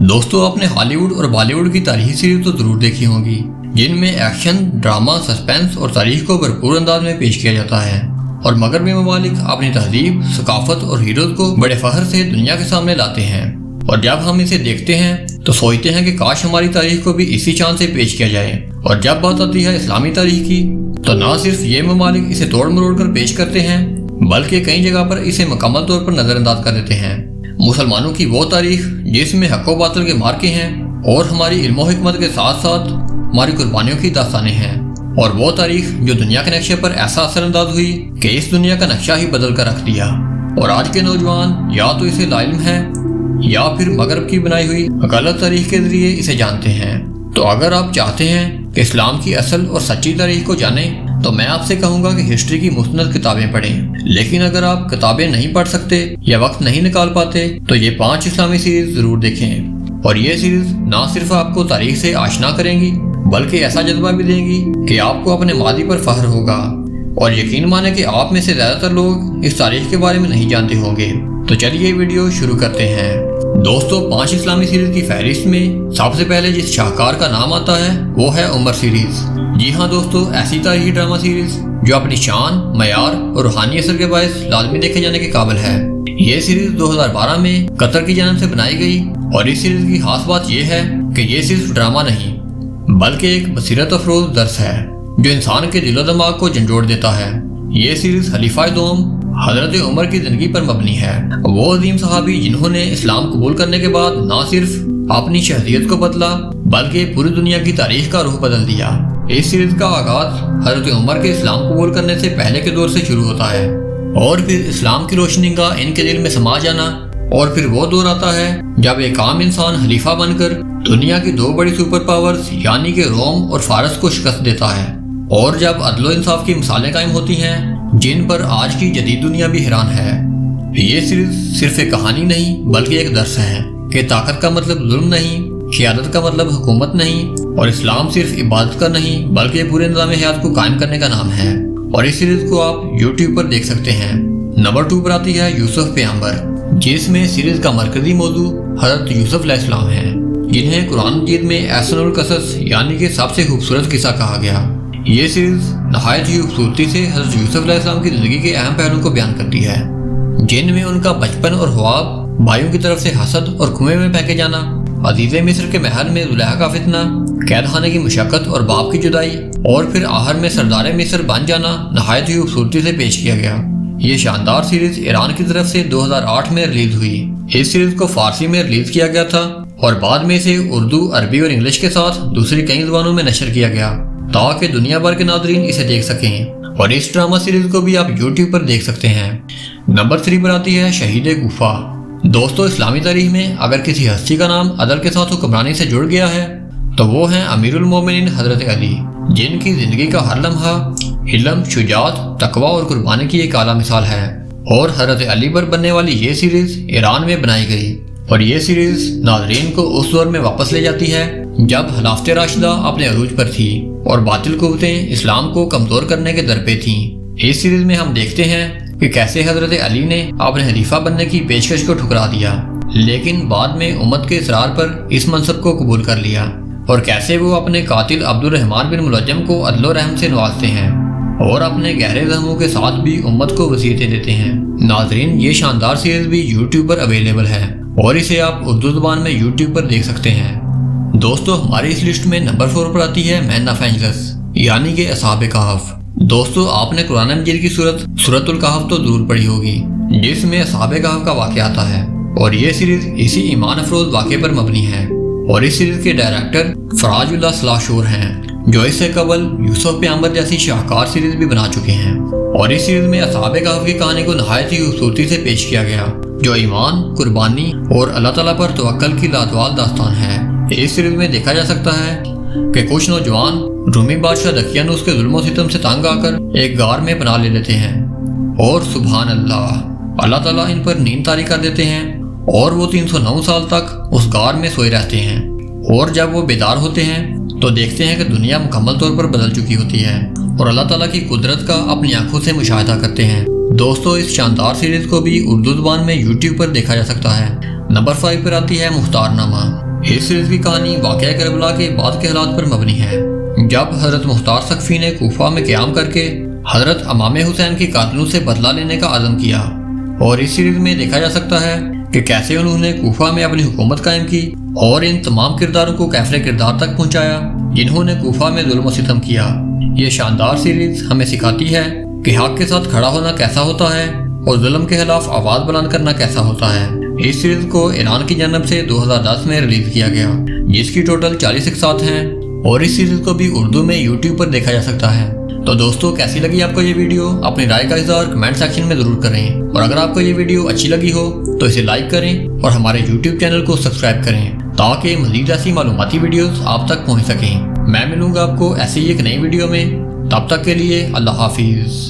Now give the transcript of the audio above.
दोस्तों, आपने हॉलीवुड और बॉलीवुड की तारीखी सीरीज तो जरूर देखी होंगी, जिनमें एक्शन, ड्रामा, सस्पेंस और तारीख को भरपूर अंदाज में पेश किया जाता है। और मगरबी ममालिक अपनी तहजीब, सकाफत और हीरोज को बड़े फख्र से दुनिया के सामने लाते हैं। और जब हम इसे देखते हैं तो सोचते हैं कि काश हमारी तारीख को भी इसी चांद से पेश किया जाए। और जब बात आती है इस्लामी तारीख की, तो न सिर्फ ये ममालिक इसे तोड़ मरोड़ कर पेश करते हैं, बल्कि कई जगह पर इसे मुकम्मल तौर पर नजरअंदाज कर देते हैं। मुसलमानों की वो तारीख जिसमें हक व बातिल के मार्के हैं और हमारी इल्म व हिकमत के साथ साथ हमारी कुर्बानियों की दास्तानें हैं। और वो तारीख जो दुनिया के नक्शे पर ऐसा असरअंदाज हुई कि इस दुनिया का नक्शा ही बदल कर रख दिया। और आज के नौजवान या तो इसे लाइल्म है या फिर मगरब की बनाई हुई गलत तारीख के जरिए इसे जानते हैं। तो अगर आप चाहते हैं कि इस्लाम की असल और सच्ची तारीख को जानें, तो मैं आपसे कहूंगा कि हिस्ट्री की मुस्तनद किताबें पढ़ें। लेकिन अगर आप किताबें नहीं पढ़ सकते या वक्त नहीं निकाल पाते, तो ये 5 इस्लामी सीरीज जरूर देखें। और ये सीरीज ना सिर्फ आपको तारीख से आशना करेंगी, बल्कि ऐसा जज्बा भी देंगी कि आपको अपने मादी पर फख्र होगा। और यकीन माने कि आप में से ज्यादातर लोग इस तारीख के बारे में नहीं जानते होंगे। तो चलिए वीडियो शुरू करते हैं। दोस्तों, 5 इस्लामी सीरीज की फहरिस्त में सबसे पहले जिस शाहकार का नाम आता है वो है उमर सीरीज। जी हाँ दोस्तों, ऐसी तारीखी ड्रामा सीरीज जो अपनी शान, मयार और रूहानी असर के बायस लाजमी देखे जाने के काबिल है। ये सीरीज 2012 में कतर की जानिब से बनाई गई। और इस सीरीज की खास बात यह है कि ये सिर्फ ड्रामा नहीं, बल्कि एक बसीरत अफरोज दर्स है जो इंसान के दिलो दिमाग को झंझोड़ देता है। ये सीरीज खलीफा दोम हजरत उमर की जिंदगी पर मबनी है। वो अजीम सहाबी जिन्होंने इस्लाम कबूल करने के बाद न सिर्फ अपनी शख्सियत को बदला, बल्कि पूरी दुनिया की तारीख का रुख बदल दिया। इस सीरीज का आगाज हजरत उमर के इस्लाम कबूल करने से पहले के दौर से शुरू होता है, और फिर इस्लाम की रोशनी का इनके दिल में समा जाना। और फिर वो दौर आता है जब एक आम इंसान खलीफा बनकर दुनिया की 2 बड़ी सुपर पावर्स यानी कि रोम और फारस को शिकस्त देता है। और जब अदलो इंसाफ की मिसालें कायम होती हैं, जिन पर आज की जदीद दुनिया भी हैरान है। ये सिर्फ एक कहानी नहीं, बल्कि एक दर्स है कि ताकत का मतलब जुल्म नहीं, क़ियादत का मतलब हुकूमत नहीं, और इस्लाम सिर्फ इबादत का नहीं, बल्कि पूरे निज़ाम हयात को कायम करने का नाम है। और इस सीरीज को आप YouTube पर देख सकते हैं। नंबर 2 पर आती है यूसुफ पैगंबर, जिसमें सीरीज का मरकजी मौजू हजरत यूसुफ अलैहिस्सलाम है, जिन्हें कुरान मजीद में अहसनुल कसस यानी कि सबसे खूबसूरत किस्सा कहा गया। ये सीरीज नहायत ही खूबसूरती से हजरत यूसुफ अलैहिस्सलाम की जिंदगी के अहम पहलुओं को बयान करती है, जिनमें उनका बचपन और ख्वाब, भाइयों की तरफ से हसद और कुएं में फेंके जाना, अजीज़े मिस्र के महल में जुलेखा का फितना, कैद खाने की मुशक्कत और बाप की जुदाई, और फिर आखिर में सरदार मिस्र बन जाना नहायत ही खूबसूरती से पेश किया गया। ये शानदार सीरीज ईरान की तरफ से 2008 में रिलीज हुई। इस सीरीज को फारसी में रिलीज किया गया था और बाद में इसे उर्दू, अरबी और इंग्लिश के साथ दूसरी कई ज़बानों में नशर किया गया, ताकि दुनिया भर के नाज़रीन इसे देख सकें। और इस ड्रामा सीरीज को भी आप YouTube पर देख सकते हैं। नंबर 3 पर आती है शहीद कूफा। दोस्तों, इस्लामी तारीख में अगर किसी हस्ती का नाम अदल के साथ हुक्मरानी से जुड़ गया है, तो वो हैं अमीरुल मोमिनीन हजरत अली, जिनकी जिंदगी का हर लम्हा इल्म, शुजात, तकवा और कुर्बानी की एक आला मिसाल है। और हजरत अली पर बनने वाली ये सीरीज ईरान में बनाई गई। और ये सीरीज नाजरीन को उस दौर में वापस ले जाती है जब खिलाफत राशिदा अपने अरूज पर थी और बातिल कुव्वतें इस्लाम को कमजोर करने के दर पे थीं। इस सीरीज में हम देखते हैं कि कैसे हजरत अली ने अपने खलीफा बनने की पेशकश को ठुकरा दिया, लेकिन बाद में उम्मत के इसरार पर इस मनसब को कबूल कर लिया, और कैसे वो अपने कातिल अब्दुल रहमान बिन मुलज्जम को अदलो रहम से नवाजते हैं और अपने गहरे जख्मों के साथ भी उम्मत को वसीयतें देते हैं। नाजरीन, ये शानदार सीरीज भी YouTube पर अवेलेबल है और इसे आप उर्दू ज़बान में YouTube पर देख सकते हैं। दोस्तों, हमारी इस लिस्ट में नंबर 4 पर आती है मैन ऑफ एंजल्स यानी कि असहाबे कहफ। दोस्तों, आपने कुरान मजीद की सूरतुल कहफ तो जरूर पढ़ी होगी, जिसमें असहाबे कहफ का वाक़या आता है। और ये सीरीज इसी ईमान अफरोज वाक़े पर मबनी है। और इस सीरीज के डायरेक्टर फराजुल्लाह सलाशूर हैं, जो इससे कबल यूसुफ पैगंबर जैसी शाहकार सीरीज भी बना चुके हैं। और इस सीरीज में असहाबे कहफ की कहानी को नहायत ही खूबसूरती से पेश किया गया, जो ईमान, कुर्बानी और अल्लाह ताला पर तवक्कल की लाजवाब दास्तान है। इस सीरीज में देखा जा सकता है कि कुछ नौजवान रूमी बादशाह दकियानूस के जुल्म सितम से तंग आकर एक गार में पनाह ले लेते हैं, और सुभान अल्लाह ताला इन पर नींद तारी कर देते हैं, और वो 309 साल तक उस गार में सोए रहते हैं। और जब वो बेदार होते हैं तो देखते हैं कि दुनिया मुकम्मल तौर पर बदल चुकी होती है, और अल्लाह ताला की कुदरत का अपनी आंखों से मुशाहिदा करते हैं। दोस्तों, इस शानदार सीरीज को भी उर्दू ज़बान में YouTube पर देखा जा सकता है। नंबर 5 पर आती है मुख्तारनामा। اس سیریز کی کہانی واقعہ کربلا کے بعد کے حالات پر مبنی ہے، جب حضرت مختار سقفی نے کوفہ میں قیام کر کے حضرت امام حسین کے قاتلوں سے بدلہ لینے کا عزم کیا، اور اس سیریز میں دیکھا جا سکتا ہے کہ کیسے انہوں نے کوفہ میں اپنی حکومت قائم کی اور ان تمام کرداروں کو کیفر کردار تک پہنچایا جنہوں نے کوفہ میں ظلم و ستم کیا۔ یہ شاندار سیریز ہمیں سکھاتی ہے کہ حق کے ساتھ کھڑا ہونا کیسا ہوتا ہے اور ظلم کے خلاف آواز بلند کرنا کیسا ہوتا ہے۔ اس سیریز کو ایران کی جانب سے 2010 میں ریلیز کیا گیا، جس کی ٹوٹل 40 اقساط ہیں، اور اس سیریز کو بھی اردو میں یوٹیوب پر دیکھا جا سکتا ہے۔ تو دوستو، کیسی لگی آپ کو یہ ویڈیو؟ اپنی رائے کا اظہار کمنٹ سیکشن میں ضرور کریں، اور اگر آپ کو یہ ویڈیو اچھی لگی ہو تو اسے لائک کریں اور ہمارے یوٹیوب چینل کو سبسکرائب کریں تاکہ مزید ایسی معلوماتی ویڈیوز آپ تک پہنچ سکیں۔ میں ملوں گا آپ کو ایسی ایک نئی ویڈیو میں، تب تک کے لیے اللہ حافظ۔